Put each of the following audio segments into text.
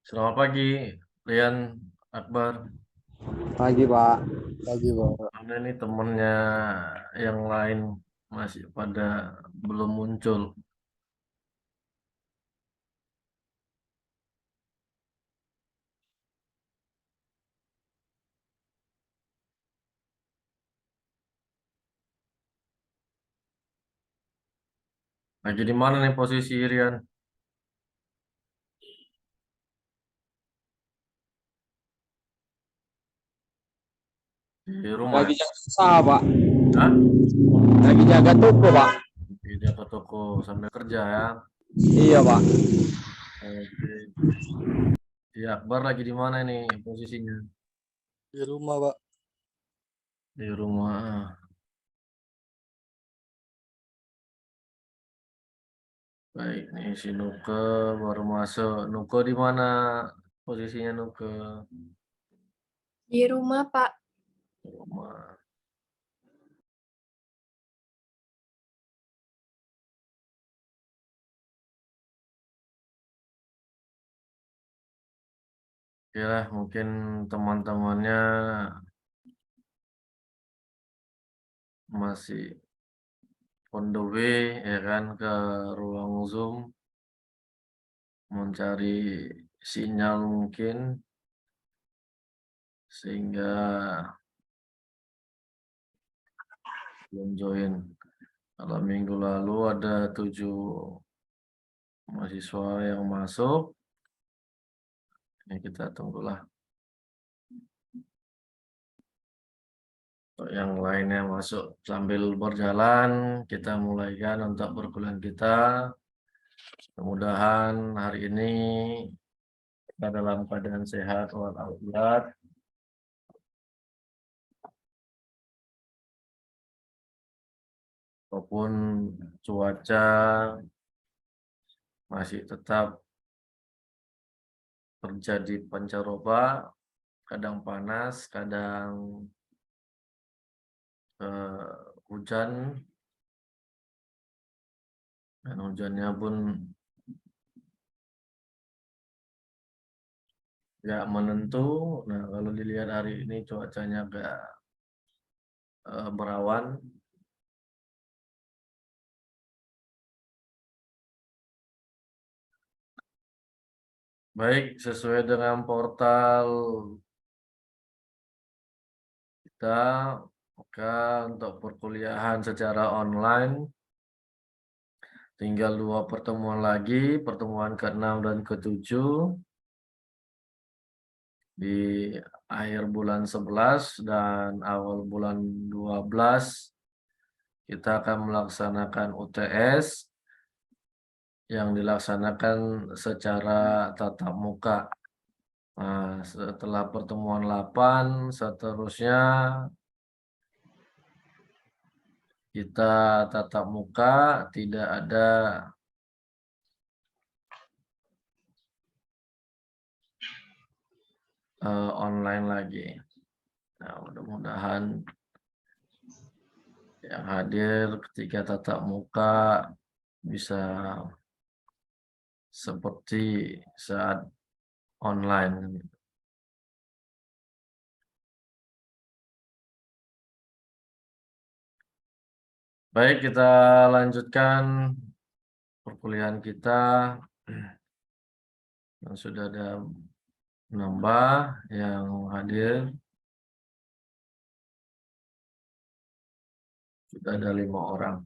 Selamat pagi, Rian Akbar. Pagi Pak. Pagi Pak. Ada nih temennya yang lain masih pada belum muncul. Nah, jadi mana nih posisi Rian? Di rumah Lagi ya? jaga usaha Pak. Hah? Lagi jaga toko Pak. Di ke toko sambil kerja ya. Iya Pak. Oke. Di Akbar lagi di mana nih posisinya? Di rumah Pak. Di rumah. Baik, nih si Nuke baru masuk. Nuke di mana posisinya Nuke? Di rumah, Pak. Di rumah. Ya, mungkin teman-temannya masih on the way ya kan ke ruang Zoom mencari sinyal mungkin sehingga belum join. Kalau minggu lalu ada 7 mahasiswa yang masuk, ini kita tunggulah untuk yang lainnya masuk sambil berjalan. Kita mulaikan untuk perkuliahan kita. Mudah-mudahan hari ini kita dalam keadaan sehat walafiat. Walaupun cuaca masih tetap terjadi pancaroba, kadang panas, kadang hujan, dan hujannya pun nggak menentu. Nah, kalau dilihat hari ini cuacanya agak berawan. Baik, sesuai dengan portal kita, maka untuk perkuliahan secara online tinggal 2 pertemuan lagi, pertemuan ke-6 dan ke-7 di akhir bulan 11 dan awal bulan 12 kita akan melaksanakan UTS yang dilaksanakan secara tatap muka. Nah, setelah pertemuan 8, seterusnya kita tatap muka, tidak ada online lagi. Nah, mudah-mudahan yang hadir ketika tatap muka bisa seperti saat online. Baik, kita lanjutkan perkuliahan kita. Yang sudah ada menambah yang hadir, sudah ada 5 orang.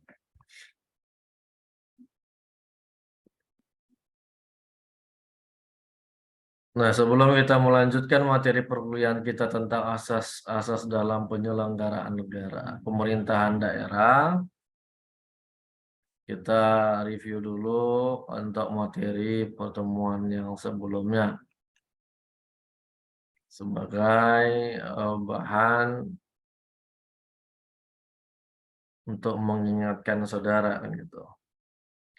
Nah, sebelum kita melanjutkan materi perkuliahan kita tentang asas-asas dalam penyelenggaraan negara, pemerintahan daerah, kita review dulu untuk materi pertemuan yang sebelumnya sebagai bahan untuk mengingatkan saudara kan gitu.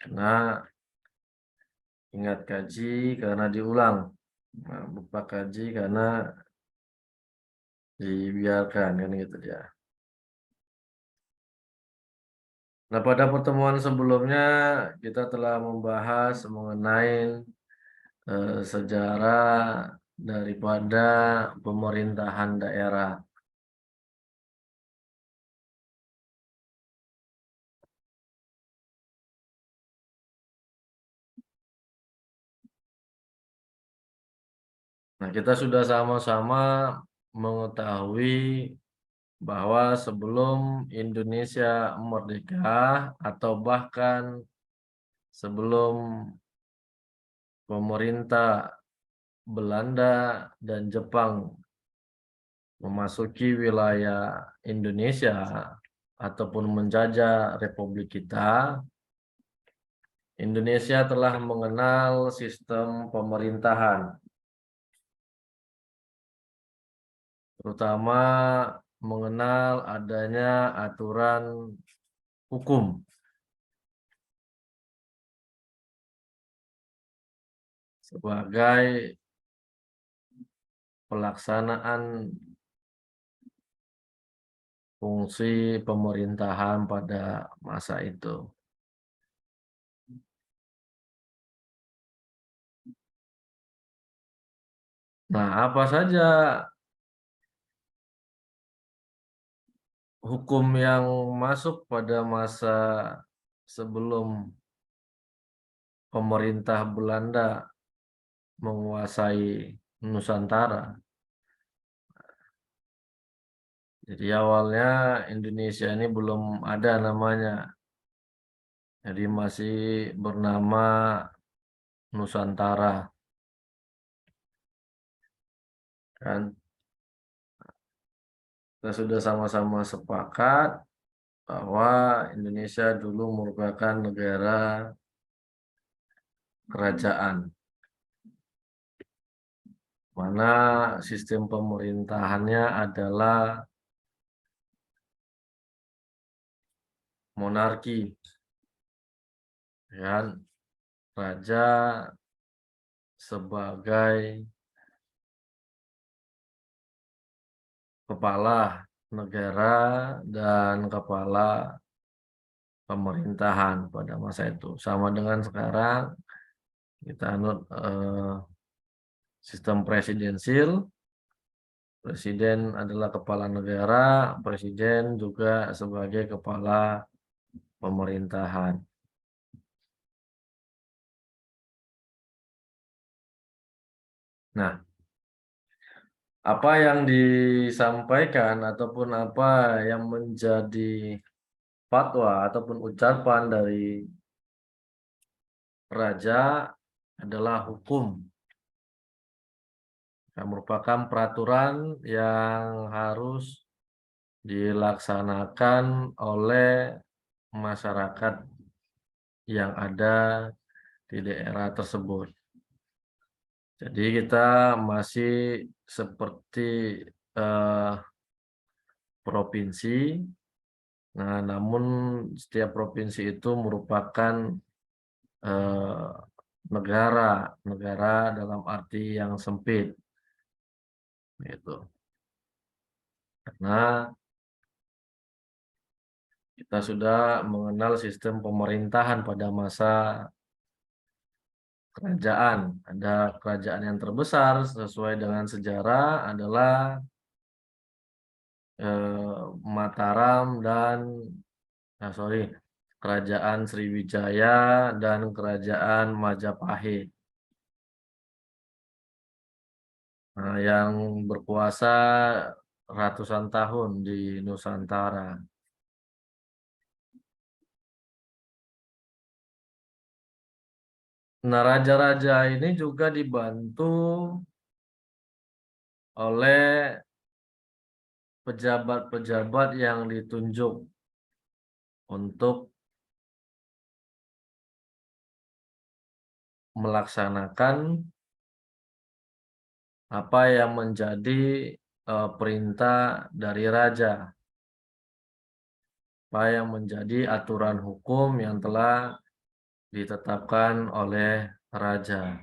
Karena ingat kaji karena diulang, nah, lupa kaji karena dibiarkan kan gitu ya. Nah, pada pertemuan sebelumnya kita telah membahas mengenai sejarah daripada pemerintahan daerah. Nah, kita sudah sama-sama mengetahui bahwa sebelum Indonesia merdeka atau bahkan sebelum pemerintah Belanda dan Jepang memasuki wilayah Indonesia ataupun menjajah Republik kita, Indonesia telah mengenal sistem pemerintahan, terutama mengenal adanya aturan hukum sebagai pelaksanaan fungsi pemerintahan pada masa itu. Nah, apa saja hukum yang masuk pada masa sebelum pemerintah Belanda menguasai Nusantara? Jadi awalnya Indonesia ini belum ada namanya. Jadi masih bernama Nusantara. Kan kita sudah sama-sama sepakat bahwa Indonesia dulu merupakan negara kerajaan, mana sistem pemerintahannya adalah monarki, kan? Raja sebagai kepala negara dan kepala pemerintahan pada masa itu. Sama dengan sekarang kita anut sistem presidensil. Presiden adalah kepala negara, presiden juga sebagai kepala pemerintahan. Nah, apa yang disampaikan ataupun apa yang menjadi fatwa ataupun ucapan dari raja adalah hukum, yang merupakan peraturan yang harus dilaksanakan oleh masyarakat yang ada di daerah tersebut. Jadi kita masih seperti eh, provinsi. Nah, namun setiap provinsi itu merupakan eh, negara, negara dalam arti yang sempit, gitu. Karena kita sudah mengenal sistem pemerintahan pada masa kerajaan. Ada kerajaan yang terbesar sesuai dengan sejarah adalah Mataram dan Kerajaan Sriwijaya dan Kerajaan Majapahit. Nah, yang berkuasa ratusan tahun di Nusantara. Nah, raja-raja ini juga dibantu oleh pejabat-pejabat yang ditunjuk untuk melaksanakan apa yang menjadi perintah dari raja, apa yang menjadi aturan hukum yang telah ditetapkan oleh raja.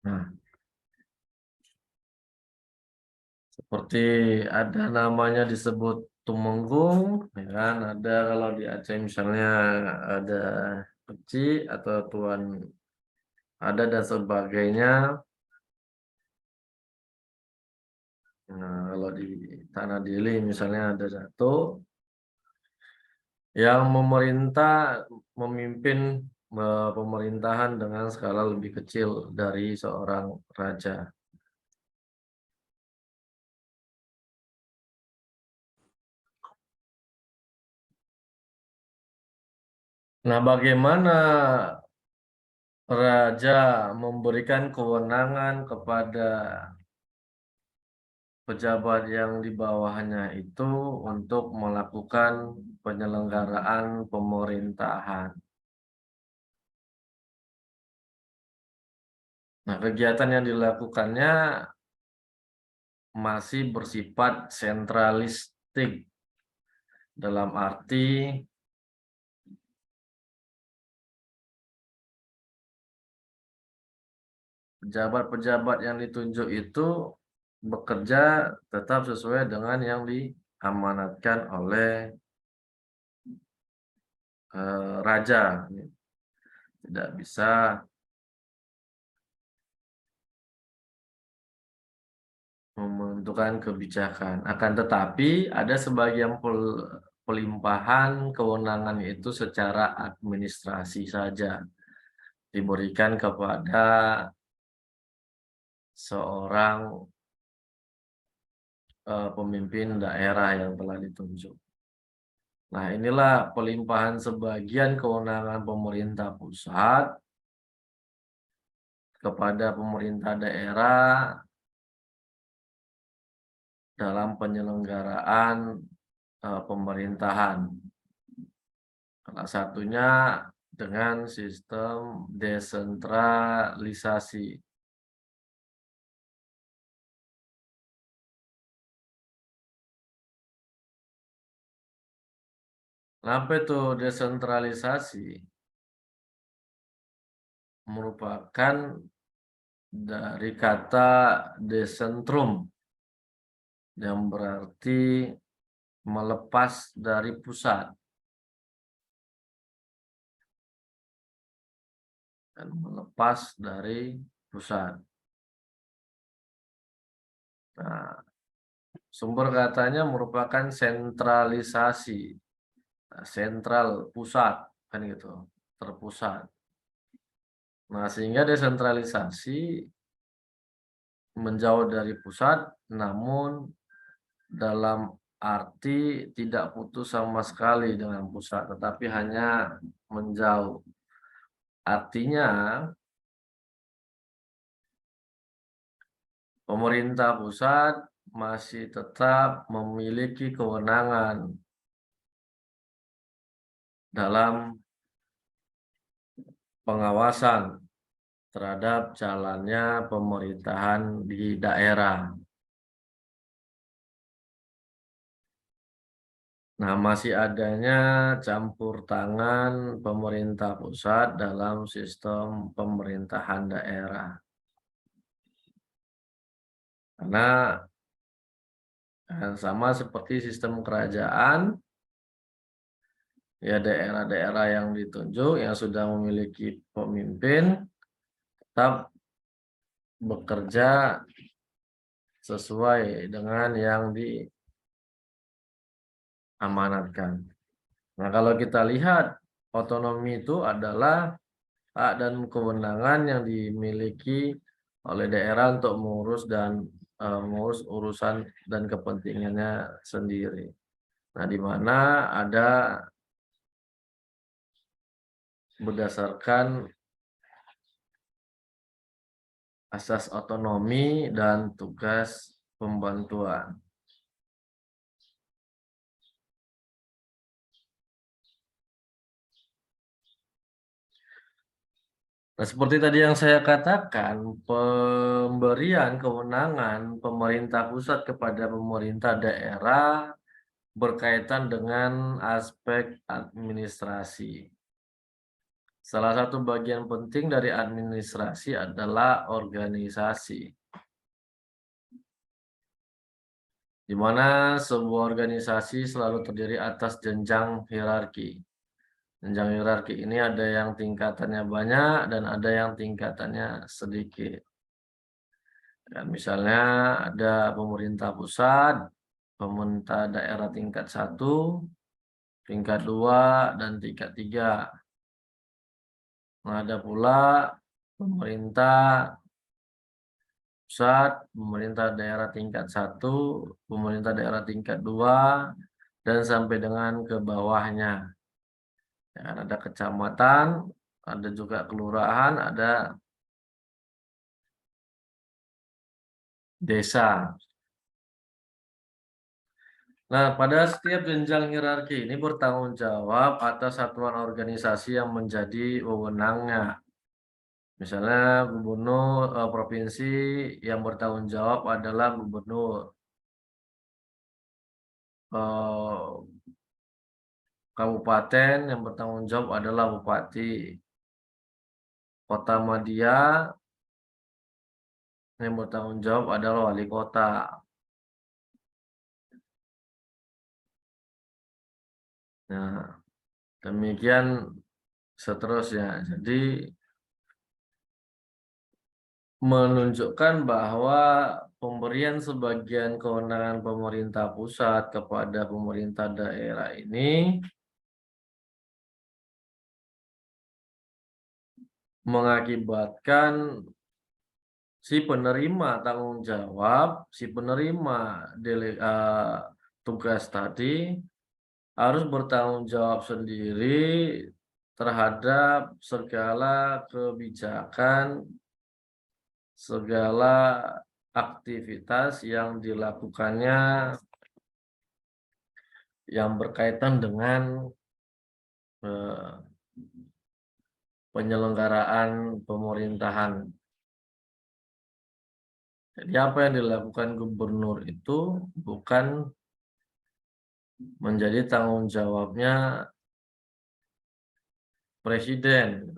Nah, Seperti ada namanya disebut Tumenggung, ya kan? Ada kalau di Aceh misalnya ada Peci atau Tuan ada dan sebagainya. Nah, kalau di Tanah Dili misalnya ada Dato yang memimpin pemerintahan dengan skala lebih kecil dari seorang raja. Nah, bagaimana raja memberikan kewenangan kepada pejabat yang di bawahnya itu untuk melakukan penyelenggaraan pemerintahan. Nah, kegiatan yang dilakukannya masih bersifat sentralistik dalam arti pejabat-pejabat yang ditunjuk itu bekerja tetap sesuai dengan yang diamanatkan oleh raja. Tidak bisa menentukan kebijakan. Akan tetapi ada sebagian pelimpahan kewenangan itu secara administrasi saja diberikan kepada seorang pemimpin daerah yang telah ditunjuk. Nah, inilah pelimpahan sebagian kewenangan pemerintah pusat kepada pemerintah daerah dalam penyelenggaraan pemerintahan. Salah satunya dengan sistem desentralisasi. Kenapa itu desentralisasi? Merupakan dari kata desentrum yang berarti melepas dari pusat. Dan melepas dari pusat. Nah, sumber katanya merupakan sentralisasi. Nah, sentral, pusat, kan gitu, terpusat. Nah, sehingga desentralisasi menjauh dari pusat, namun dalam arti tidak putus sama sekali dengan pusat, tetapi hanya menjauh. Artinya, pemerintah pusat masih tetap memiliki kewenangan dalam pengawasan terhadap jalannya pemerintahan di daerah. Nah, masih adanya campur tangan pemerintah pusat dalam sistem pemerintahan daerah. Karena sama seperti sistem kerajaan, ya daerah-daerah yang ditunjuk yang sudah memiliki pemimpin tetap bekerja sesuai dengan yang diamanatkan. Nah, kalau kita lihat otonomi itu adalah hak dan kewenangan yang dimiliki oleh daerah untuk mengurus urusan dan kepentingannya sendiri. Nah, di mana ada berdasarkan asas otonomi dan tugas pembantuan. Nah, seperti tadi yang saya katakan, pemberian kewenangan pemerintah pusat kepada pemerintah daerah berkaitan dengan aspek administrasi. Salah satu bagian penting dari administrasi adalah organisasi. di mana sebuah organisasi selalu terdiri atas jenjang hierarki. Jenjang hierarki ini ada yang tingkatannya banyak dan ada yang tingkatannya sedikit. Dan misalnya ada pemerintah pusat, pemerintah daerah tingkat 1, tingkat 2, dan tingkat 3. Nah, ada pula pemerintah pusat, pemerintah daerah tingkat 1, pemerintah daerah tingkat 2, dan sampai dengan ke bawahnya. Ya, ada kecamatan, ada juga kelurahan, ada desa. Nah, pada setiap jenjang hierarki ini bertanggung jawab atas satuan organisasi yang menjadi wewenangnya. Misalnya gubernur provinsi yang bertanggung jawab adalah gubernur. Kabupaten yang bertanggung jawab adalah bupati. Kota Madia yang bertanggung jawab adalah wali kota. Nah, demikian seterusnya. Jadi menunjukkan bahwa pemberian sebagian kewenangan pemerintah pusat kepada pemerintah daerah ini mengakibatkan si penerima tanggung jawab, si penerima tugas tadi harus bertanggung jawab sendiri terhadap segala kebijakan, segala aktivitas yang dilakukannya yang berkaitan dengan penyelenggaraan pemerintahan. Jadi apa yang dilakukan gubernur itu bukan menjadi tanggung jawabnya presiden.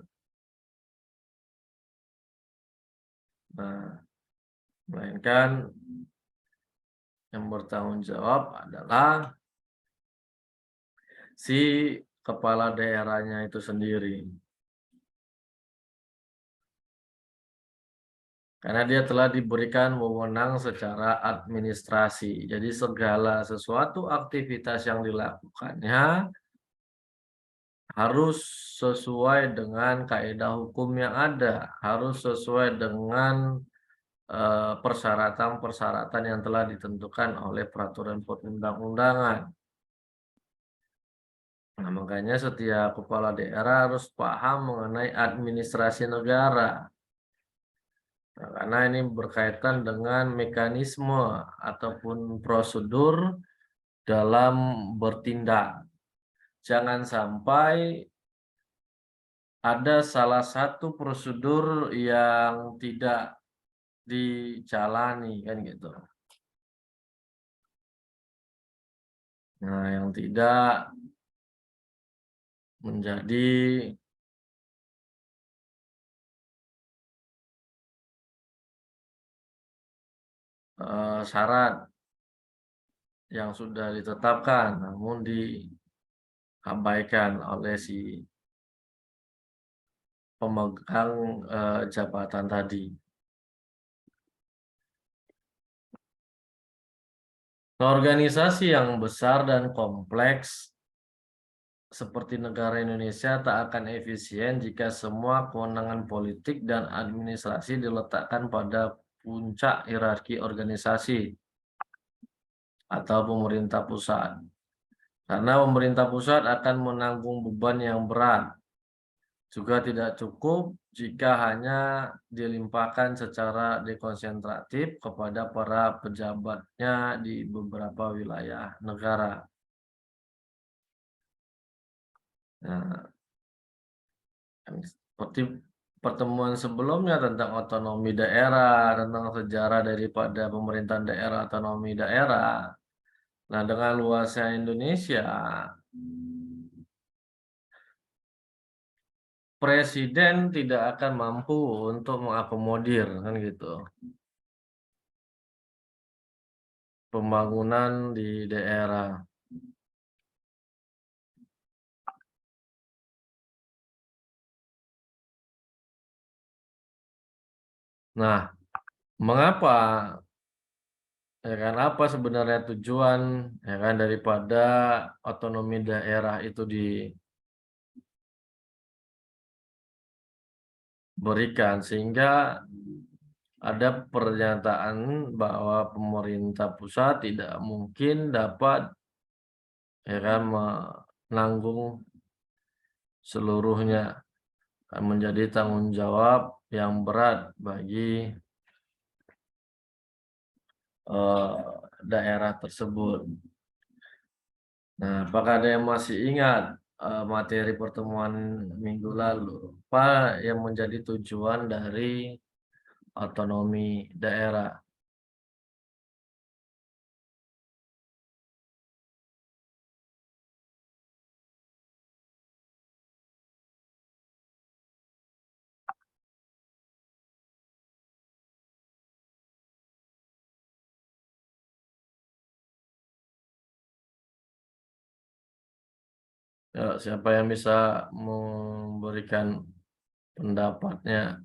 Nah, melainkan yang bertanggung jawab adalah si kepala daerahnya itu sendiri. Karena dia telah diberikan wewenang secara administrasi. Jadi segala sesuatu aktivitas yang dilakukannya harus sesuai dengan kaidah hukum yang ada, harus sesuai dengan persyaratan-persyaratan yang telah ditentukan oleh peraturan perundang-undangan. Nah, makanya setiap kepala daerah harus paham mengenai administrasi negara. Nah, karena ini berkaitan dengan mekanisme ataupun prosedur dalam bertindak. Jangan sampai ada salah satu prosedur yang tidak dijalani, kan gitu. Nah, yang tidak menjadi syarat yang sudah ditetapkan, namun diabaikan oleh si pemegang jabatan tadi. Organisasi yang besar dan kompleks seperti negara Indonesia tak akan efisien jika semua kewenangan politik dan administrasi diletakkan pada puncak hierarki organisasi atau pemerintah pusat. Karena pemerintah pusat akan menanggung beban yang berat. Juga tidak cukup jika hanya dilimpahkan secara dekonsentratif kepada para pejabatnya di beberapa wilayah negara. Nah, seperti pertemuan sebelumnya tentang otonomi daerah, tentang sejarah daripada pemerintahan daerah, otonomi daerah. Nah, dengan luasnya Indonesia, presiden tidak akan mampu untuk mengakomodir, kan gitu. pembangunan di daerah. Nah, mengapa ya kan apa sebenarnya tujuan ya kan daripada otonomi daerah itu diberikan sehingga ada pernyataan bahwa pemerintah pusat tidak mungkin dapat ya kan menanggung seluruhnya, akan menjadi tanggung jawab yang berat bagi eh, daerah tersebut. Nah, apakah ada yang masih ingat materi pertemuan minggu lalu? Apa yang menjadi tujuan dari otonomi daerah? Ya, siapa yang bisa memberikan pendapatnya?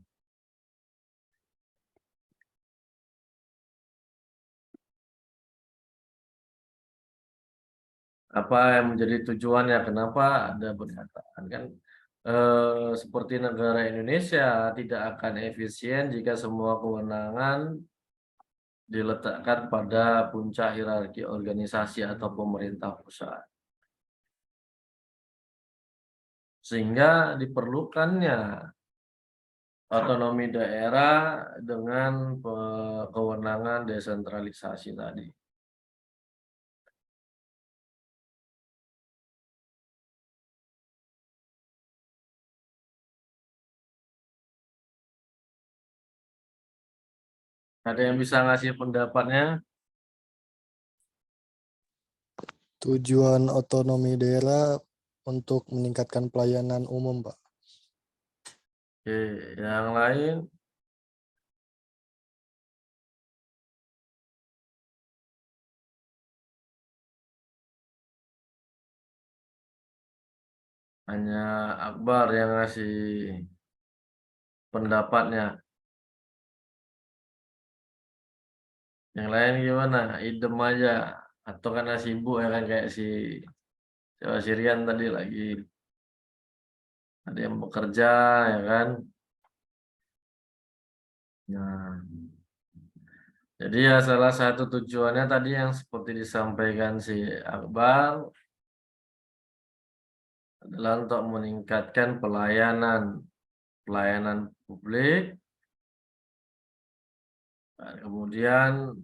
Apa yang menjadi tujuannya? Kenapa ada pernyataan kan? Seperti negara Indonesia tidak akan efisien jika semua kewenangan diletakkan pada puncak hierarki organisasi atau pemerintah pusat. Sehingga diperlukannya otonomi daerah dengan kewenangan desentralisasi tadi. Ada yang bisa ngasih pendapatnya? Tujuan otonomi daerah untuk meningkatkan pelayanan umum, Pak. Oke, yang lain? Hanya Akbar yang ngasih pendapatnya. Yang lain gimana? Idem aja. Atau karena sibuk ya kan kayak si Sirian tadi lagi ada yang bekerja ya kan. Nah, jadi ya salah satu tujuannya tadi yang seperti disampaikan si Akbar adalah untuk meningkatkan pelayanan publik. Nah, kemudian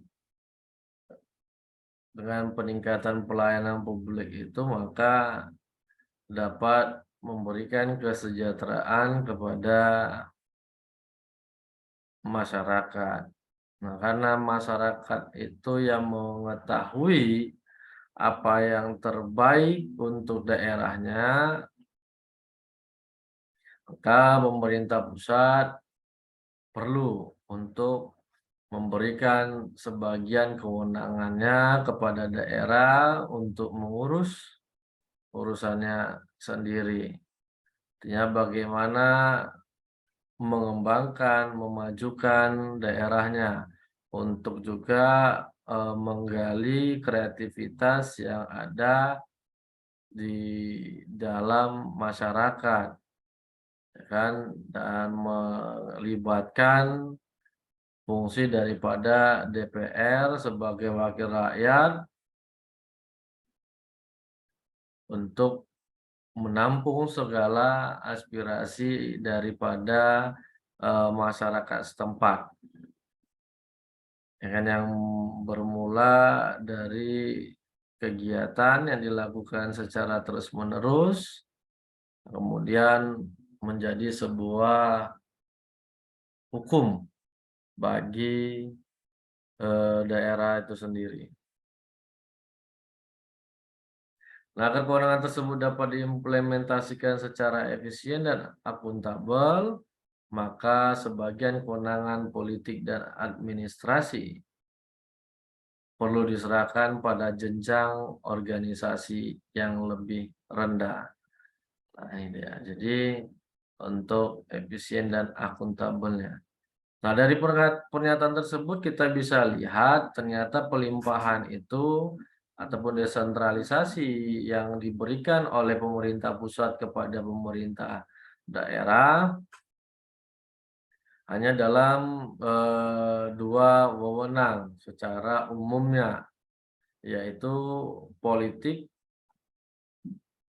dengan peningkatan pelayanan publik itu maka dapat memberikan kesejahteraan kepada masyarakat. Nah, karena masyarakat itu yang mengetahui apa yang terbaik untuk daerahnya, maka pemerintah pusat perlu untuk memberikan sebagian kewenangannya kepada daerah untuk mengurus urusannya sendiri. Artinya bagaimana mengembangkan, memajukan daerahnya untuk juga menggali kreativitas yang ada di dalam masyarakat, ya kan, dan melibatkan fungsi daripada DPR sebagai wakil rakyat untuk menampung segala aspirasi daripada masyarakat setempat. Ya kan, yang bermula dari kegiatan yang dilakukan secara terus-menerus, kemudian menjadi sebuah hukum bagi daerah itu sendiri. Nah, agar kewenangan tersebut dapat diimplementasikan secara efisien dan akuntabel, maka sebagian kewenangan politik dan administrasi perlu diserahkan pada jenjang organisasi yang lebih rendah. Nah, ini dia. Jadi untuk efisien dan akuntabelnya. Nah, dari pernyataan tersebut kita bisa lihat ternyata pelimpahan itu ataupun desentralisasi yang diberikan oleh pemerintah pusat kepada pemerintah daerah hanya dalam dua wewenang secara umumnya, yaitu politik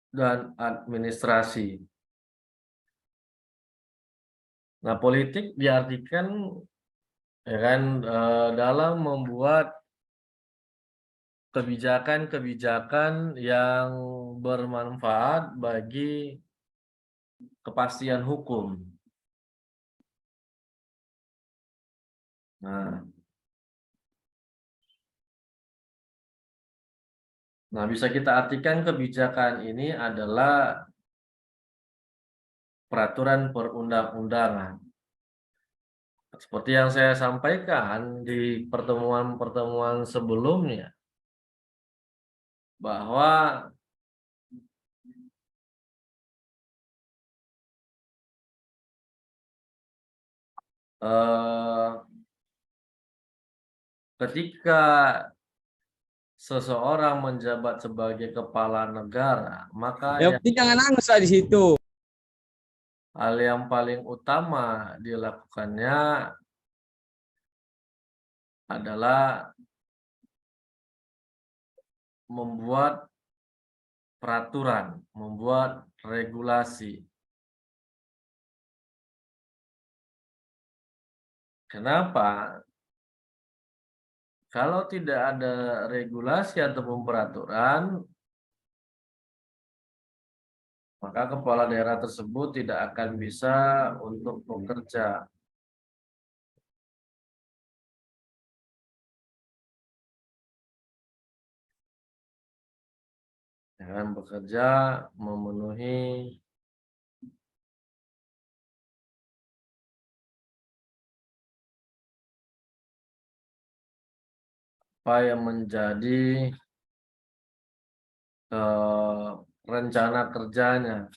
dan administrasi. Nah, politik diartikan ya kan dalam membuat kebijakan-kebijakan yang bermanfaat bagi kepastian hukum. Nah, bisa kita artikan kebijakan ini adalah peraturan perundang-undangan. Seperti yang saya sampaikan di pertemuan-pertemuan sebelumnya, bahwa ketika seseorang menjabat sebagai kepala negara, maka Yang penting jangan nangis lah di situ. hal yang paling utama dilakukannya adalah membuat peraturan, membuat regulasi. Kenapa? Kalau tidak ada regulasi ataupun peraturan, maka kepala daerah tersebut tidak akan bisa untuk bekerja. Dengan bekerja memenuhi apa yang menjadi rencana kerjanya.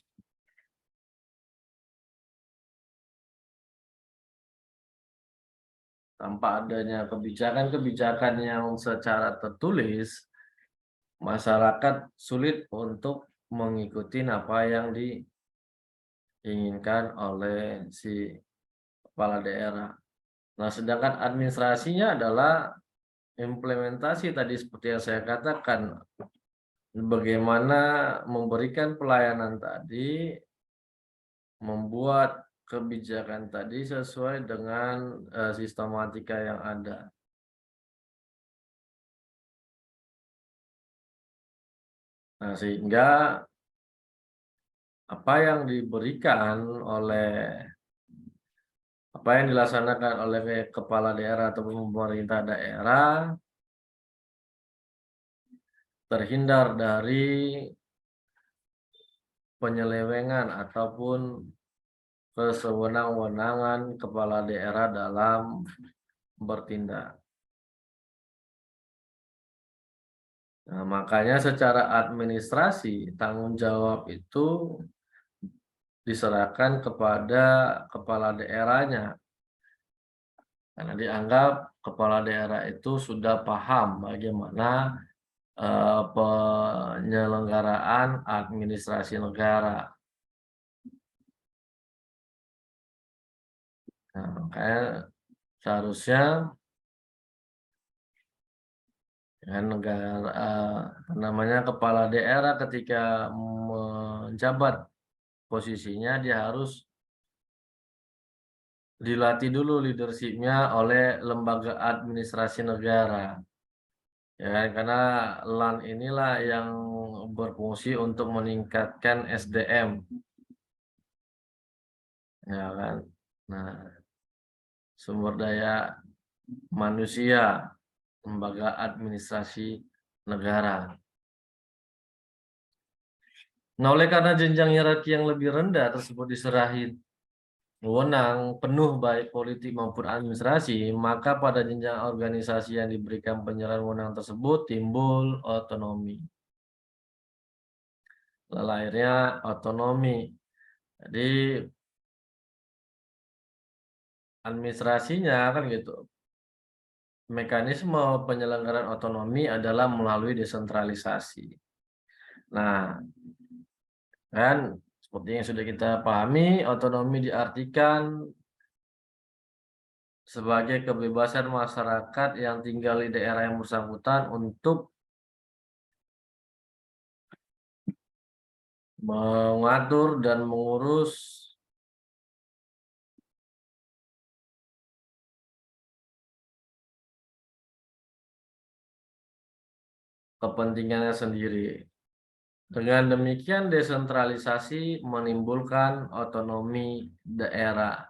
Tanpa adanya kebijakan-kebijakan yang secara tertulis, masyarakat sulit untuk mengikuti apa yang diinginkan oleh si kepala daerah. Nah, sedangkan administrasinya adalah implementasi tadi seperti yang saya katakan, bagaimana memberikan pelayanan tadi, membuat kebijakan tadi sesuai dengan sistematika yang ada. Nah, sehingga apa yang dilaksanakan oleh kepala daerah atau pemerintah daerah terhindar dari penyelewengan ataupun kesewenang-wenangan kepala daerah dalam bertindak. Nah, makanya secara administrasi tanggung jawab itu diserahkan kepada kepala daerahnya. Karena dianggap kepala daerah itu sudah paham bagaimana penyelenggaraan administrasi negara. Nah, makanya seharusnya negara kepala daerah ketika menjabat posisinya dia harus dilatih dulu leadershipnya oleh lembaga administrasi negara. Ya kan? Karena LAN inilah yang berfungsi untuk meningkatkan SDM. Ya kan? Nah, sumber daya manusia, lembaga administrasi negara. Nah, oleh karena jenjang hierarki yang lebih rendah tersebut diserahi wewenang penuh baik politik maupun administrasi, maka pada jenjang organisasi yang diberikan penyerahan wewenang tersebut timbul otonomi. Lahirnya otonomi. Jadi administrasinya kan gitu. Mekanisme penyelenggaraan otonomi adalah melalui desentralisasi. Nah, kan seperti yang sudah kita pahami, otonomi diartikan sebagai kebebasan masyarakat yang tinggal di daerah yang bersangkutan untuk mengatur dan mengurus kepentingannya sendiri. Dengan demikian desentralisasi menimbulkan otonomi daerah.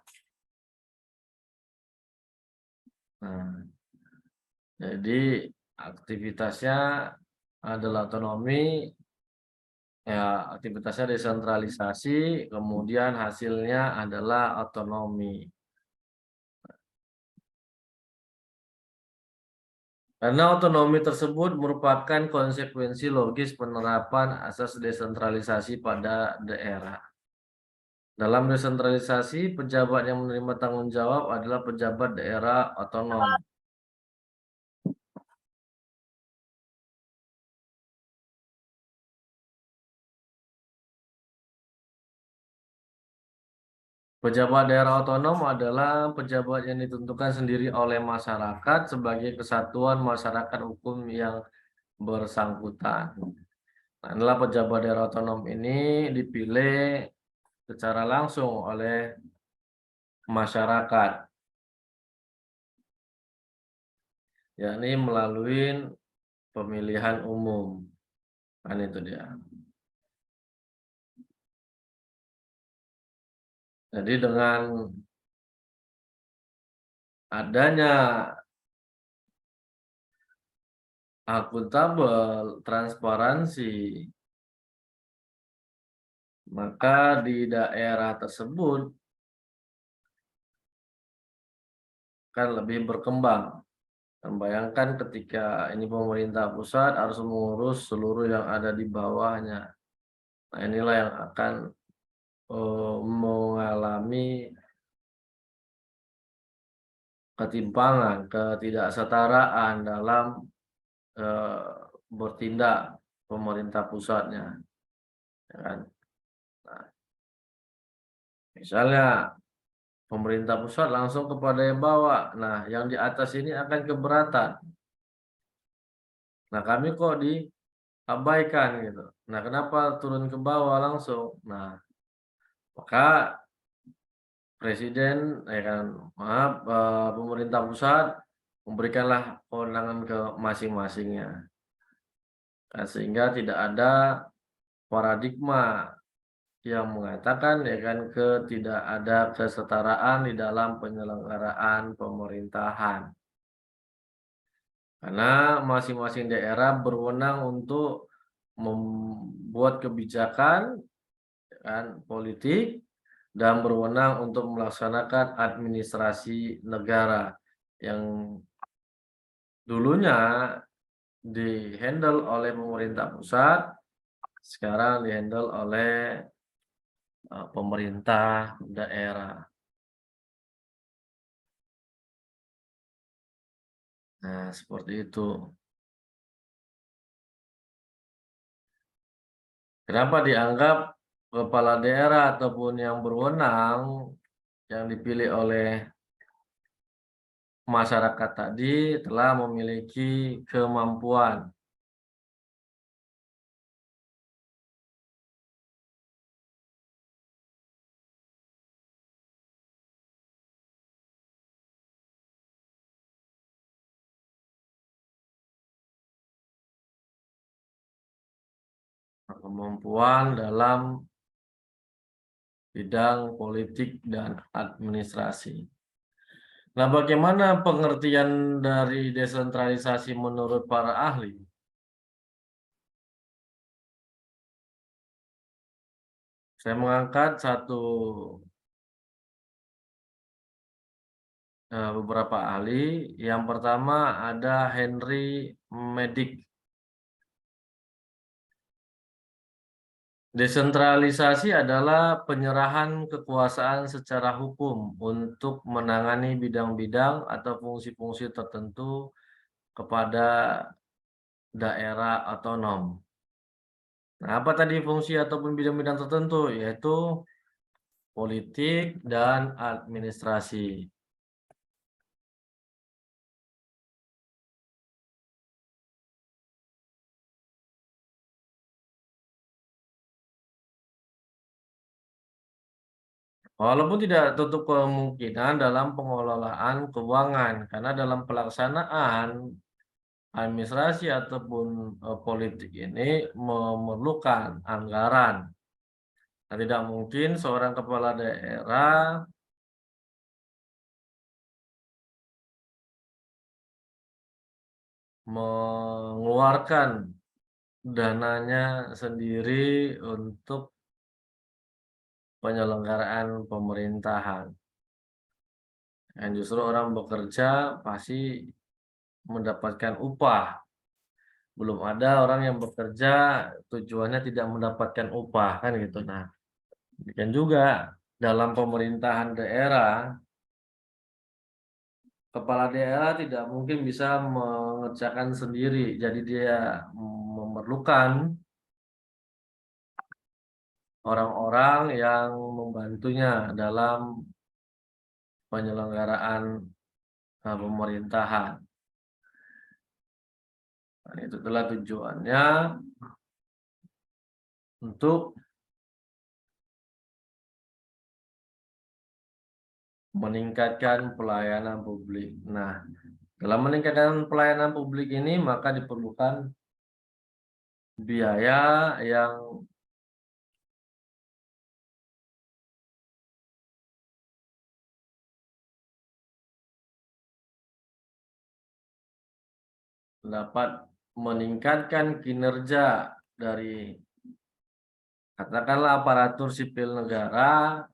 Nah, jadi aktivitasnya adalah otonomi, ya aktivitasnya desentralisasi, kemudian hasilnya adalah otonomi. Karena otonomi tersebut merupakan konsekuensi logis penerapan asas desentralisasi pada daerah. Dalam desentralisasi, pejabat yang menerima tanggung jawab adalah pejabat daerah otonom. Pejabat daerah otonom adalah pejabat yang ditentukan sendiri oleh masyarakat sebagai kesatuan masyarakat hukum yang bersangkutan. Nah, inilah pejabat daerah otonom ini dipilih secara langsung oleh masyarakat, yakni melalui pemilihan umum. Kan itu dia. Jadi dengan adanya akuntabel, transparansi, maka di daerah tersebut kan lebih berkembang. Dan bayangkan ketika ini pemerintah pusat harus mengurus seluruh yang ada di bawahnya. Nah, inilah yang akan mengalami ketimpangan, ketidaksetaraan dalam bertindak pemerintah pusatnya, ya kan? Nah, misalnya pemerintah pusat langsung kepada yang bawah, nah yang di atas ini akan keberatan. Nah, kami kok diabaikan gitu. Nah, kenapa turun ke bawah langsung? Nah, maka presiden, ya kan, maaf, pemerintah pusat memberikanlah kewenangan ke masing-masingnya. Nah, sehingga tidak ada paradigma yang mengatakan ya kan tidak ada kesetaraan di dalam penyelenggaraan pemerintahan. Karena masing-masing daerah berwenang untuk membuat kebijakan ya kan, politik dan berwenang untuk melaksanakan administrasi negara yang dulunya dihandle oleh pemerintah pusat, sekarang dihandle oleh pemerintah daerah. Nah, seperti itu. Kenapa dianggap kepala daerah ataupun yang berwenang yang dipilih oleh masyarakat tadi telah memiliki kemampuan dalam bidang politik dan administrasi. Nah, bagaimana pengertian dari desentralisasi menurut para ahli? Saya mengangkat satu beberapa ahli. Yang pertama ada Henry Medic. Desentralisasi adalah penyerahan kekuasaan secara hukum untuk menangani bidang-bidang atau fungsi-fungsi tertentu kepada daerah otonom. Nah, apa tadi fungsi ataupun bidang-bidang tertentu? Yaitu politik dan administrasi. Walaupun tidak tutup kemungkinan dalam pengelolaan keuangan, karena dalam pelaksanaan administrasi ataupun politik ini memerlukan anggaran. Nah, tidak mungkin seorang kepala daerah mengeluarkan dananya sendiri untuk penyelenggaraan pemerintahan. Dan justru orang bekerja pasti mendapatkan upah. Belum ada orang yang bekerja tujuannya tidak mendapatkan upah, kan gitu. Nah, demikian juga dalam pemerintahan daerah, kepala daerah tidak mungkin bisa mengerjakan sendiri. Jadi dia memerlukan orang-orang yang membantunya dalam penyelenggaraan pemerintahan. Nah, itu adalah tujuannya untuk meningkatkan pelayanan publik. Nah, dalam meningkatkan pelayanan publik ini maka diperlukan biaya yang dapat meningkatkan kinerja dari, katakanlah, aparatur sipil negara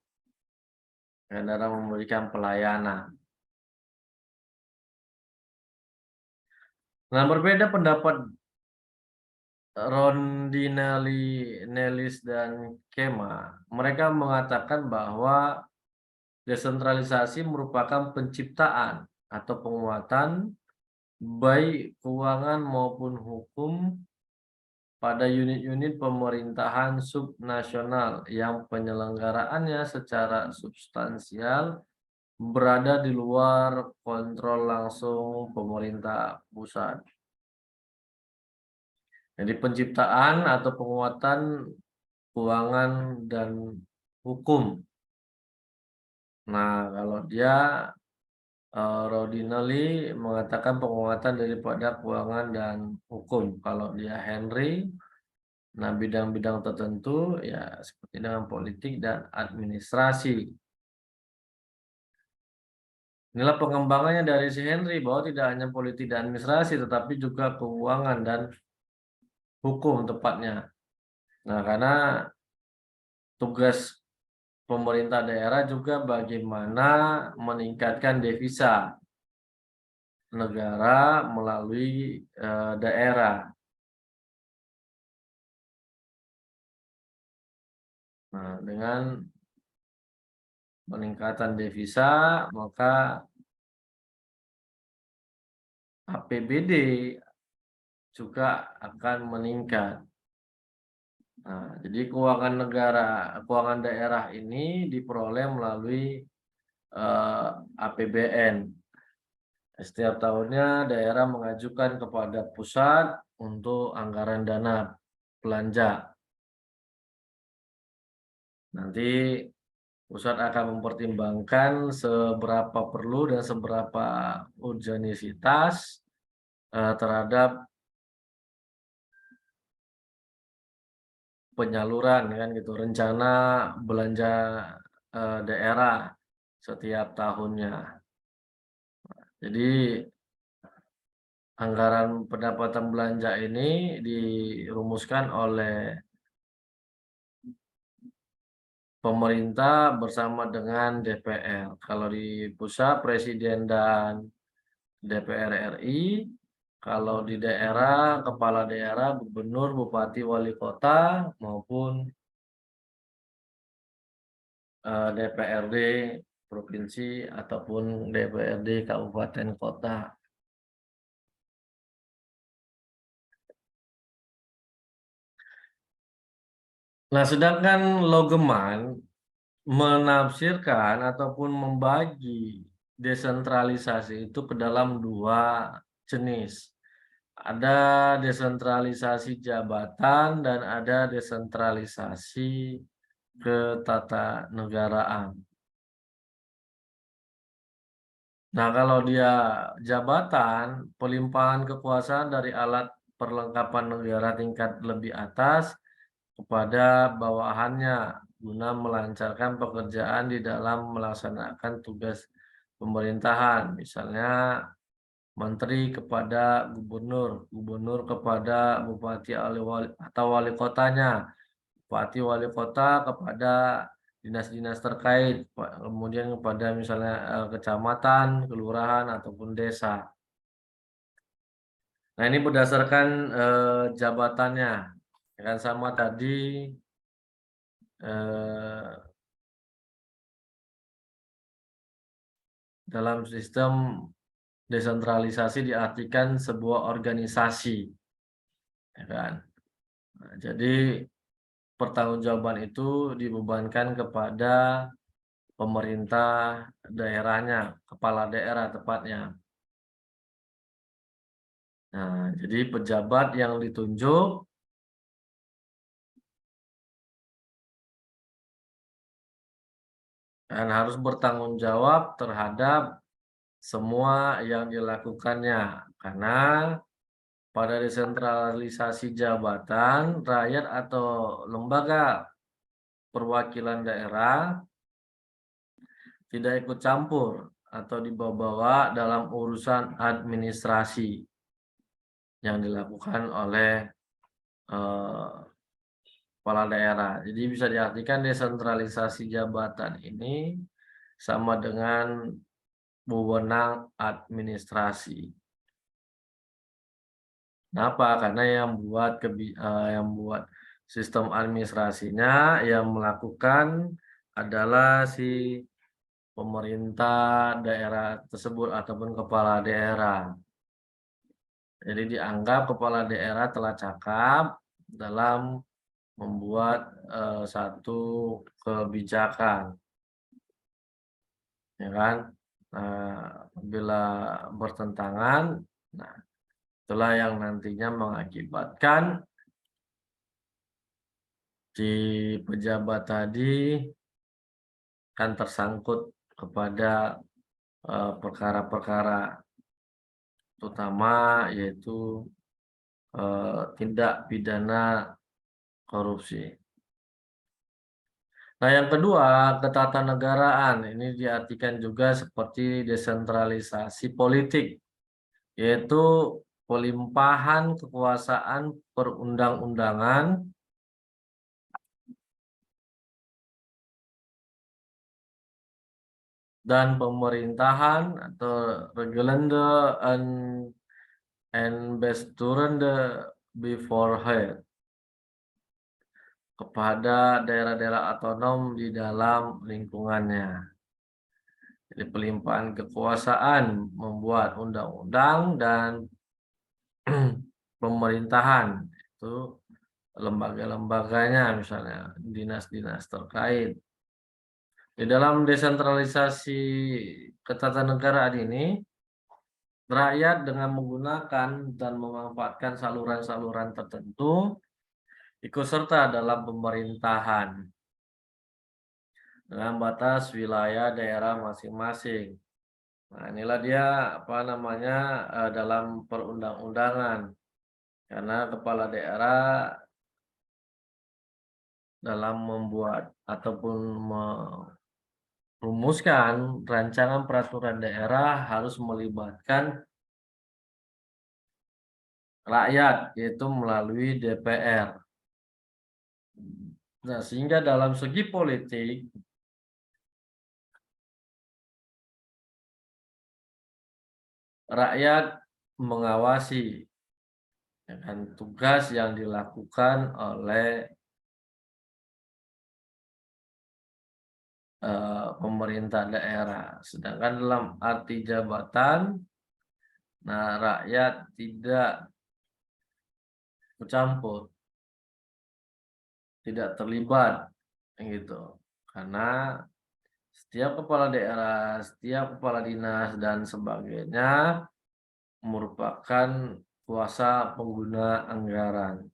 dalam memberikan pelayanan. Nah, berbeda pendapat Rondinelli, Nellis, dan Kema. Mereka mengatakan bahwa desentralisasi merupakan penciptaan atau penguatan baik keuangan maupun hukum pada unit-unit pemerintahan subnasional yang penyelenggaraannya secara substansial berada di luar kontrol langsung pemerintah pusat. Jadi penciptaan atau penguatan keuangan dan hukum. Nah, kalau dia Rodinelli mengatakan penguatan daripada keuangan dan hukum. Kalau dia Henry, nah bidang-bidang tertentu ya seperti dengan politik dan administrasi. Inilah pengembangannya dari si Henry, bahwa tidak hanya politik dan administrasi, tetapi juga keuangan dan hukum tepatnya. Nah, karena tugas pemerintah daerah juga bagaimana meningkatkan devisa negara melalui daerah. Nah, dengan peningkatan devisa maka APBD juga akan meningkat. Nah, jadi keuangan negara, keuangan daerah ini diperoleh melalui APBN. Setiap tahunnya daerah mengajukan kepada pusat untuk anggaran dana belanja. Nanti pusat akan mempertimbangkan seberapa perlu dan seberapa urgensitas terhadap penyaluran, kan gitu, rencana belanja daerah setiap tahunnya. Jadi anggaran pendapatan belanja ini dirumuskan oleh pemerintah bersama dengan DPR. Kalau di pusat Presiden dan DPR RI, kalau di daerah kepala daerah, gubernur, bupati, wali kota maupun DPRD provinsi ataupun DPRD kabupaten kota. Nah, sedangkan Logeman menafsirkan ataupun membagi desentralisasi itu ke dalam dua jenis. Ada desentralisasi jabatan dan ada desentralisasi ketatanegaraan. Nah, kalau dia jabatan, pelimpahan kekuasaan dari alat perlengkapan negara tingkat lebih atas kepada bawahannya guna melancarkan pekerjaan di dalam melaksanakan tugas pemerintahan. Misalnya menteri kepada gubernur, gubernur kepada bupati atau wali kotanya, bupati wali kota kepada dinas-dinas terkait, kemudian kepada misalnya kecamatan, kelurahan ataupun desa. Nah, ini berdasarkan jabatannya, ya kan, sama tadi dalam sistem desentralisasi diartikan sebuah organisasi, ya kan. Nah, jadi pertanggungjawaban itu dibebankan kepada pemerintah daerahnya, kepala daerah tepatnya. Nah, jadi pejabat yang ditunjuk dan harus bertanggung jawab terhadap semua yang dilakukannya. Karena pada desentralisasi jabatan, rakyat atau lembaga perwakilan daerah tidak ikut campur atau dibawa-bawa dalam urusan administrasi yang dilakukan oleh kepala daerah. Jadi bisa diartikan desentralisasi jabatan ini sama dengan wewenang administrasi. Kenapa? Karena yang buat sistem administrasinya yang melakukan adalah si pemerintah daerah tersebut ataupun kepala daerah. Jadi dianggap kepala daerah telah cakap dalam membuat satu kebijakan, ya kan? Nah, bila bertentangan, nah itulah yang nantinya mengakibatkan si pejabat tadi kan tersangkut kepada perkara-perkara terutama yaitu tindak pidana korupsi. Nah, yang kedua, ketatanegaraan ini diartikan juga seperti desentralisasi politik, yaitu pelimpahan kekuasaan perundang-undangan dan pemerintahan atau regelende and besturende bevoorheid kepada daerah-daerah otonom di dalam lingkungannya. Jadi pelimpahan kekuasaan membuat undang-undang dan pemerintahan itu lembaga-lembaganya, misalnya dinas-dinas terkait. Di dalam desentralisasi ketatanegaraan ini, rakyat dengan menggunakan dan memanfaatkan saluran-saluran tertentu ikut serta dalam pemerintahan dengan batas wilayah daerah masing-masing. Nah, inilah dia dalam perundang-undangan. Karena kepala daerah dalam membuat ataupun merumuskan rancangan peraturan daerah harus melibatkan rakyat, yaitu melalui DPR. Nah, sehingga dalam segi politik rakyat mengawasi, ya kan, tugas yang dilakukan oleh pemerintah daerah. Sedangkan dalam arti jabatan, nah rakyat tidak bercampur, tidak terlibat, gitu. Karena setiap kepala daerah, setiap kepala dinas dan sebagainya merupakan kuasa pengguna anggaran.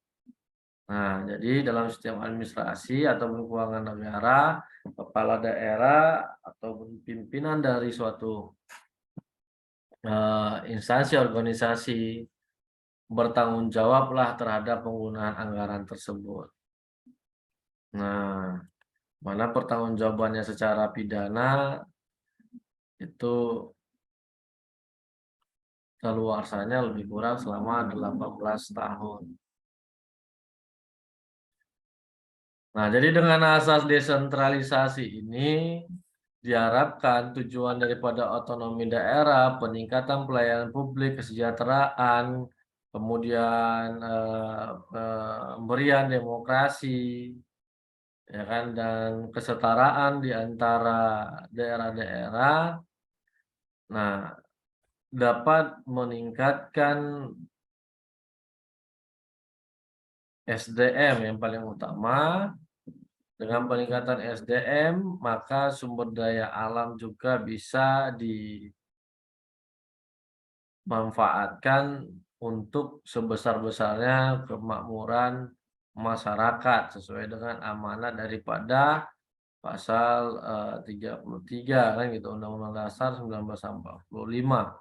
Nah, jadi dalam setiap administrasi ataupun keuangan negara, kepala daerah ataupun pimpinan dari suatu instansi organisasi bertanggung jawablah terhadap penggunaan anggaran tersebut. Nah, mana pertanggungjawabannya secara pidana itu keluasannya lebih kurang selama 18 tahun. Nah, jadi dengan asas desentralisasi ini diharapkan tujuan daripada otonomi daerah, peningkatan pelayanan publik, kesejahteraan, kemudian pemberian demokrasi, ya kan, dan kesetaraan di antara daerah-daerah. Nah, dapat meningkatkan SDM yang paling utama. Dengan peningkatan SDM, maka sumber daya alam juga bisa dimanfaatkan untuk sebesar-besarnya kemakmuran masyarakat sesuai dengan amanat daripada pasal 33 kan gitu, Undang-Undang Dasar 1945.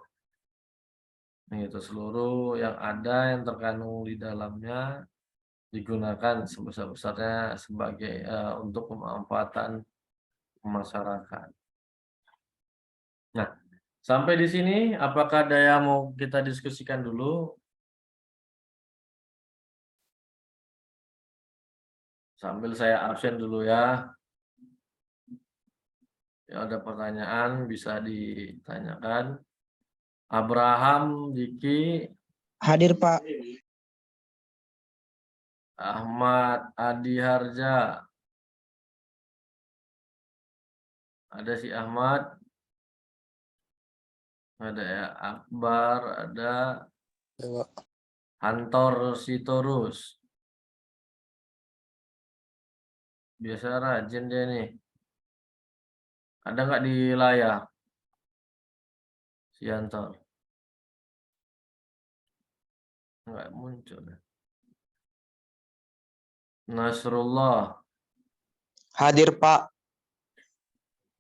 Itu seluruh yang ada yang terkandung di dalamnya digunakan sebesar-besarnya sebagai untuk pemanfaatan masyarakat. Nah, sampai di sini apakah ada yang mau kita diskusikan dulu? Sambil saya absen dulu ya. Ya, ada pertanyaan bisa ditanyakan. Abraham, Diki, Hadir, Pak. Ahmad, Adi Harja. Ada si Ahmad. Ada ya Akbar, ada Ya, Pak. Antor Sitorus. Biasa rajin dia nih. Ada nggak di layar? Si Antor. Nggak muncul. Nasrullah. Hadir, Pak.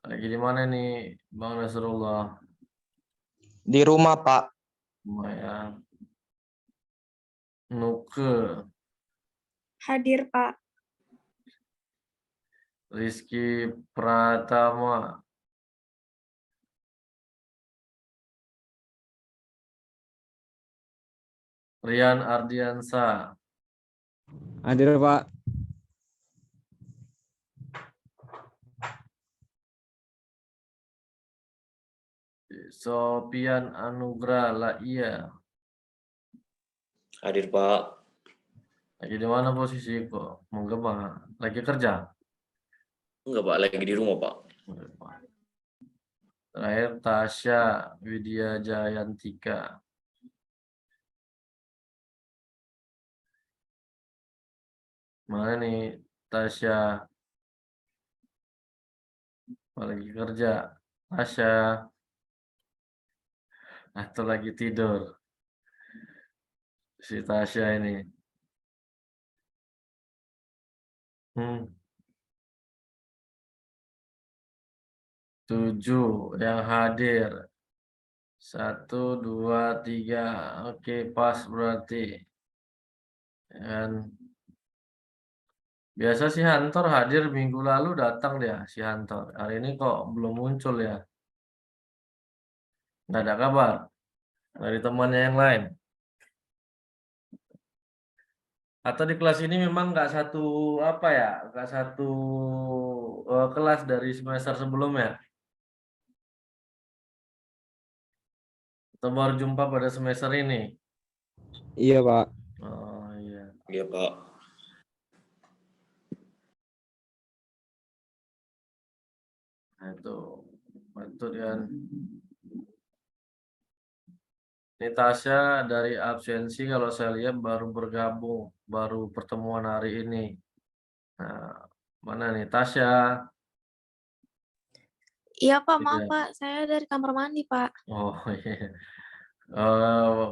Lagi di mana nih Bang Nasrullah? Di rumah, Pak. Lumayan. Nuke, Hadir, Pak. Rizky Pratama, Rian Ardiansa, Hadir, Pak. Sopian Anugrah Laia. Hadir, Pak. Lagi di mana posisi kok? Menggema. Lagi kerja? Enggak, Pak. Lagi di rumah, Pak. Terakhir Tasya Widya Jayantika. Mana nih Tasya? Lagi kerja. Tasya. Atau lagi tidur? Si Tasya ini. 7 yang hadir. 1, 2, 3. Oke, pas berarti. Dan biasa si Hantor hadir minggu lalu datang dia si Hantor. Hari ini kok belum muncul ya? Nggak ada kabar dari temannya yang lain. Atau di kelas ini memang nggak satu apa ya, nggak satu kelas dari semester sebelumnya, atau baru jumpa pada semester ini? Iya, Pak. Oh iya, Iya, Pak. nah, itu kan. Ini Tasya dari absensi kalau saya lihat baru bergabung, baru pertemuan hari ini. Nah, mana nih Tasya? Iya, Pak. Maaf, Tidak. Pak. Saya dari kamar mandi, Pak. Oh iya.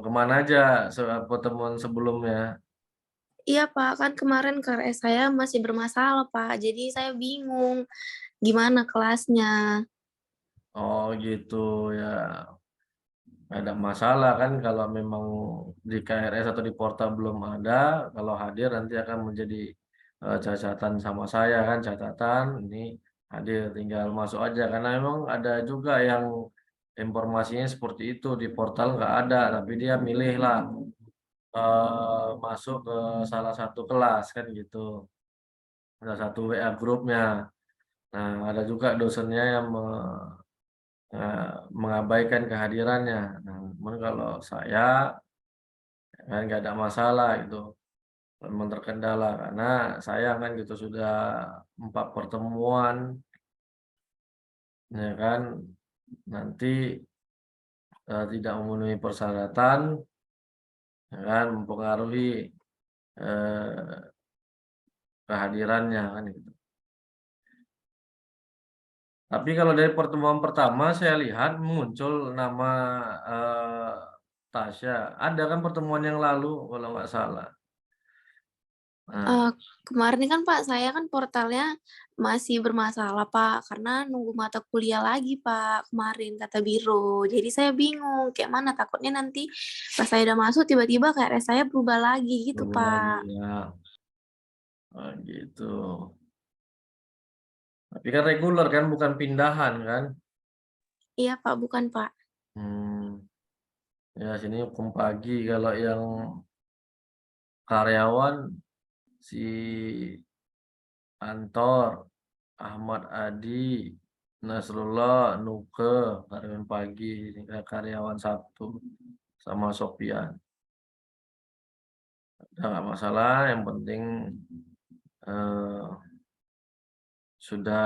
Kemana aja pertemuan sebelumnya? Iya, Pak. Kan kemarin KRS saya masih bermasalah, Pak. Jadi saya bingung gimana kelasnya. Oh gitu ya. Nggak ada masalah kan kalau memang di KRS atau di portal belum ada, kalau hadir nanti akan menjadi catatan sama saya kan, catatan ini hadir tinggal masuk aja karena memang ada juga yang informasinya seperti itu di portal nggak ada tapi dia milih lah masuk ke salah satu kelas kan gitu, salah satu WA grupnya. Nah ada juga dosennya yang mengabaikan kehadirannya. Nah, namun kalau saya kan nggak ada masalah itu, memang terkendala karena saya kan gitu sudah 4 pertemuan, ya kan nanti tidak memenuhi persyaratan, ya kan mempengaruhi eh, kehadirannya kan gitu. Tapi kalau dari pertemuan pertama saya lihat muncul nama eh, Tasya. Ada kan pertemuan yang lalu kalau nggak salah. Nah, Eh, kemarin kan Pak, saya kan portalnya masih bermasalah Pak, karena nunggu mata kuliah lagi Pak, kemarin kata Biro. Jadi saya bingung, kayak mana takutnya nanti pas saya udah masuk tiba-tiba KRS saya berubah lagi gitu dulu lagi Pak. ya. Oh, gitu. Tapi kan reguler kan, bukan pindahan kan? Iya Pak, bukan Pak. Hmm, ya sini hukum pagi. Kalau yang karyawan si Antor, Ahmad Adi, Nasrullah, Nuke, karyawan pagi, ini karyawan Sabtu, sama Sopian. Udah nggak masalah, yang penting eh, sudah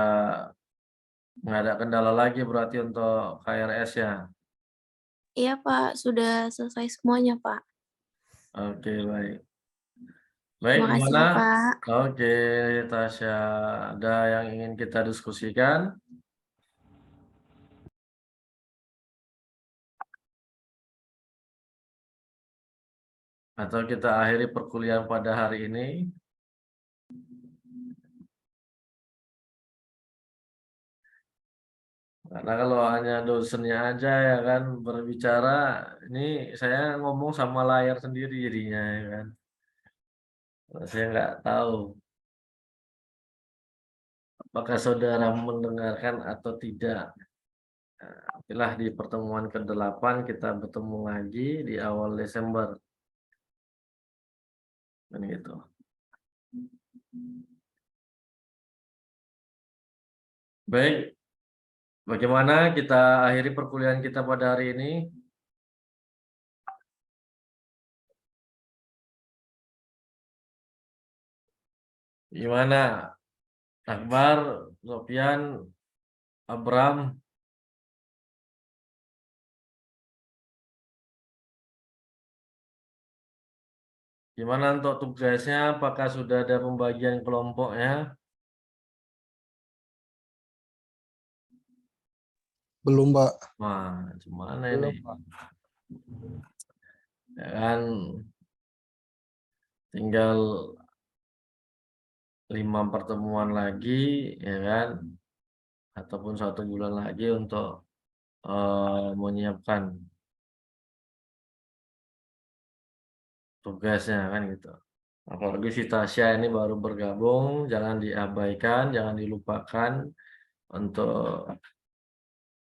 nggak ada kendala lagi berarti untuk KRS ya. Iya Pak, sudah selesai semuanya Pak. Oke, baik. Baik, Terima kasih gimana? ya Pak. Oke, Tasya, ada yang ingin kita diskusikan? Atau kita akhiri perkuliahan pada hari ini? Karena kalau hanya dosennya aja ya kan berbicara, ini saya ngomong sama layar sendiri jadinya ya kan. Saya nggak tahu apakah saudara mendengarkan atau tidak. Nah, itulah di pertemuan ke-8 kita bertemu lagi di awal Desember. Kan gitu. Baik, bagaimana kita akhiri perkuliahan kita pada hari ini? Gimana? Akbar, Sofyan, Abram, gimana untuk tugasnya? Apakah sudah ada pembagian kelompoknya? Belum, Pak. Wah, gimana ini? Belum, Pak. Ya kan, tinggal 5 pertemuan lagi, ya kan? Ataupun 1 bulan lagi untuk menyiapkan tugasnya kan gitu. Apalagi si Tasya ini baru bergabung, jangan diabaikan, jangan dilupakan untuk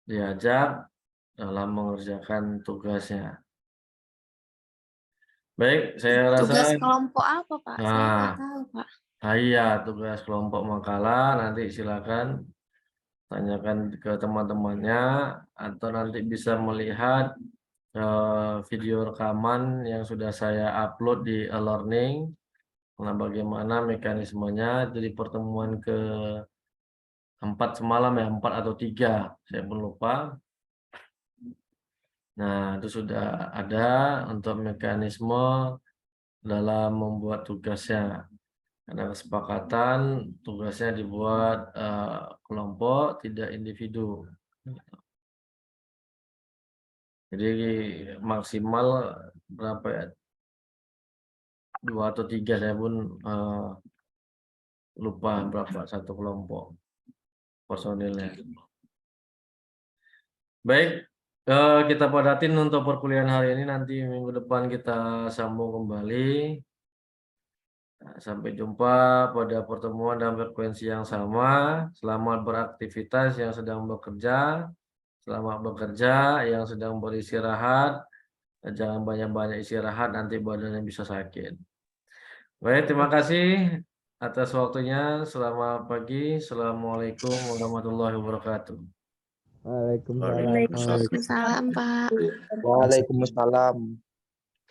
diajak dalam mengerjakan tugasnya. Baik, saya Tugas rasa kelompok apa, Pak? Saya nggak nah, tahu, Pak. iya tugas kelompok makalah nanti silakan tanyakan ke teman-temannya atau nanti bisa melihat video rekaman yang sudah saya upload di e-learning. Nah, bagaimana mekanismenya jadi pertemuan ke-4 semalam ya, 4 atau 3, saya pun lupa. Nah, itu sudah ada untuk mekanisme dalam membuat tugasnya. Karena kesepakatan tugasnya dibuat kelompok, tidak individu. Jadi maksimal berapa ya? 2 atau 3, saya pun lupa berapa satu kelompok personilnya. Baik, kita padatin untuk perkuliahan hari ini, nanti minggu depan kita sambung kembali. Nah, sampai jumpa pada pertemuan dan frekuensi yang sama. Selamat beraktivitas yang sedang bekerja. Selamat bekerja yang sedang beristirahat. Jangan banyak-banyak istirahat, nanti badannya bisa sakit. Baik, terima kasih atas waktunya. Selamat pagi. Assalamualaikum warahmatullahi wabarakatuh. Waalaikumsalam. Waalaikumsalam. Waalaikumsalam, Pak. Waalaikumsalam.